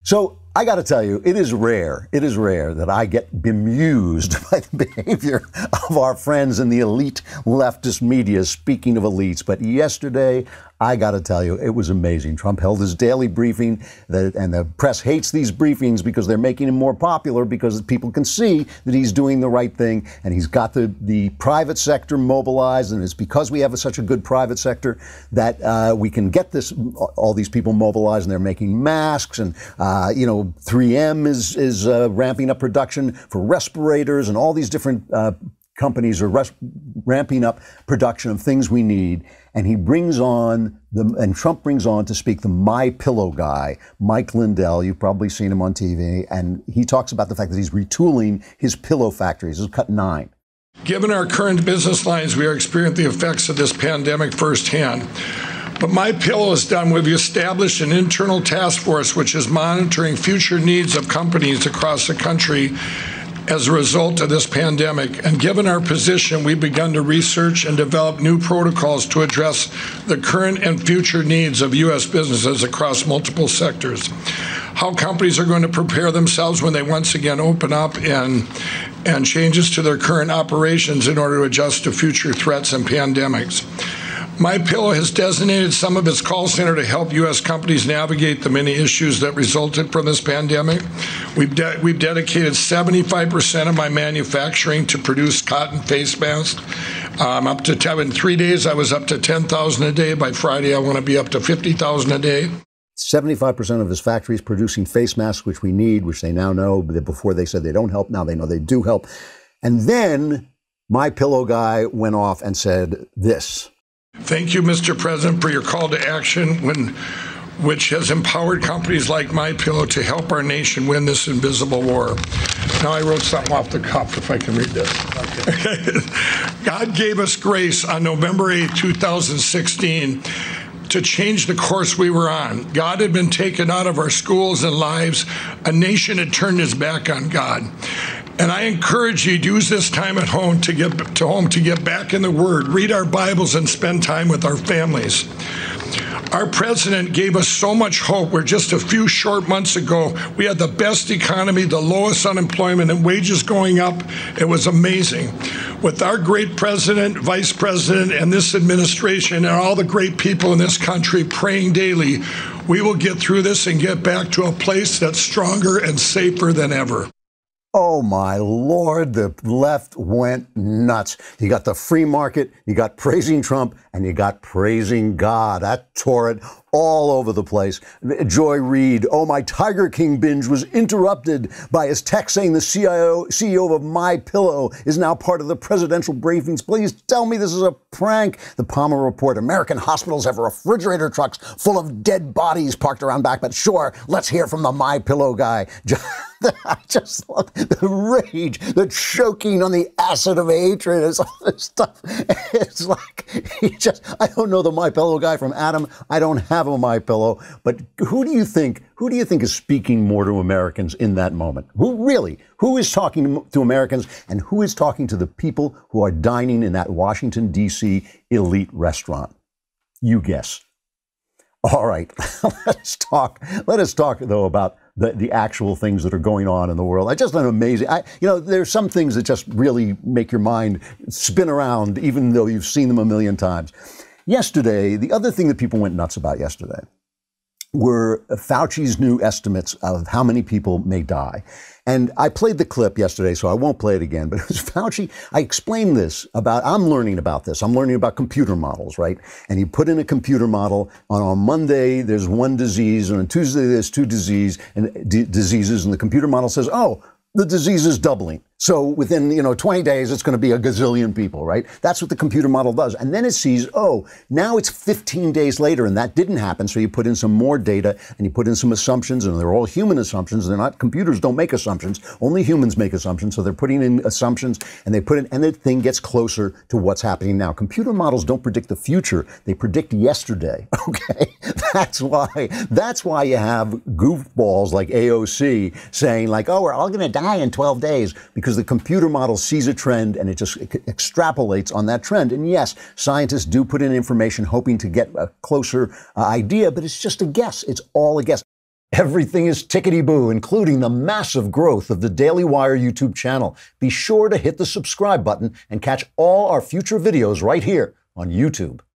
So I got to tell you, it is rare that I get bemused by the behavior of our friends in the elite leftist media, speaking of elites. But yesterday, I got to tell you, it was amazing. Trump held his daily briefing, and the press hates these briefings because they're making him more popular because people can see that he's doing the right thing, and he's got the private sector mobilized, and it's because we have such a good private sector that we can get all these people mobilized, and they're making masks, and 3M is ramping up production for respirators, and all these different companies are ramping up production of things we need. And he brings on Trump brings on to speak the MyPillow guy, Mike Lindell. You've probably seen him on TV. And he talks about the fact that he's retooling his pillow factories. This is cut 9. Given our current business lines, we are experiencing the effects of this pandemic firsthand. But MyPillow is done. We've established an internal task force which is monitoring future needs of companies across the country as a result of this pandemic. And given our position, we've begun to research and develop new protocols to address the current and future needs of U.S. businesses across multiple sectors. How companies are going to prepare themselves when they once again open up, and changes to their current operations in order to adjust to future threats and pandemics. MyPillow has designated some of its call center to help U.S. companies navigate the many issues that resulted from this pandemic. We've dedicated 75% of my manufacturing to produce cotton face masks. In 3 days, I was up to 10,000 a day. By Friday, I want to be up to 50,000 a day. 75% of his factories producing face masks, which we need, which they now know. Before they said they don't help. Now they know they do help. And then MyPillow guy went off and said this. Thank you, Mr. President, for your call to action, which has empowered companies like MyPillow to help our nation win this invisible war. Now I wrote something off the cuff, if I can read this. Okay. God gave us grace on November 8, 2016, to change the course we were on. God had been taken out of our schools and lives. A nation had turned its back on God. And I encourage you to use this time at home to get back in the Word, read our Bibles, and spend time with our families. Our president gave us so much hope where just a few short months ago, we had the best economy, the lowest unemployment, and wages going up. It was amazing. With our great president, vice president, and this administration, and all the great people in this country praying daily, we will get through this and get back to a place that's stronger and safer than ever. Oh, my Lord, the left went nuts. You got the free market, you got praising Trump, and you got praising God. That tore it all over the place. Joy Reid, oh, my Tiger King binge was interrupted by his text saying the CEO of MyPillow is now part of the presidential briefings. Please tell me this is a prank. The Palmer Report, American hospitals have refrigerator trucks full of dead bodies parked around back. But sure, let's hear from the MyPillow guy. I just love the rage, the choking on the acid of hatred, and all this stuff. It's like I don't know the MyPillow guy from Adam. I don't have a MyPillow, but who do you think is speaking more to Americans in that moment? Who is talking to Americans, and who is talking to the people who are dining in that Washington, D.C. elite restaurant? You guess. All right, let us talk though about the actual things that are going on in the world. I just find it amazing. There's some things that just really make your mind spin around, even though you've seen them a million times. Yesterday, the other thing that people went nuts about yesterday were Fauci's new estimates of how many people may die. And I played the clip yesterday, so I won't play it again. But it was Fauci. I explained this I'm learning about this. I'm learning about computer models, right? And you put in a computer model. On Monday, there's one disease. And on Tuesday, there's two diseases. And the computer model says, oh, the disease is doubling. So within, 20 days, it's going to be a gazillion people, right? That's what the computer model does. And then it sees, oh, now it's 15 days later, and that didn't happen. So you put in some more data, and you put in some assumptions, and they're all human assumptions. They're not, computers don't make assumptions. Only humans make assumptions. So they're putting in assumptions, and and the thing gets closer to what's happening now. Computer models don't predict the future. They predict yesterday, okay? That's why you have goofballs like AOC saying like, oh, we're all going to die in 12 days. Because the computer model sees a trend and it just extrapolates on that trend. And yes, scientists do put in information hoping to get a closer idea, but it's just a guess. It's all a guess. Everything is tickety-boo, including the massive growth of the Daily Wire YouTube channel. Be sure to hit the subscribe button and catch all our future videos right here on YouTube.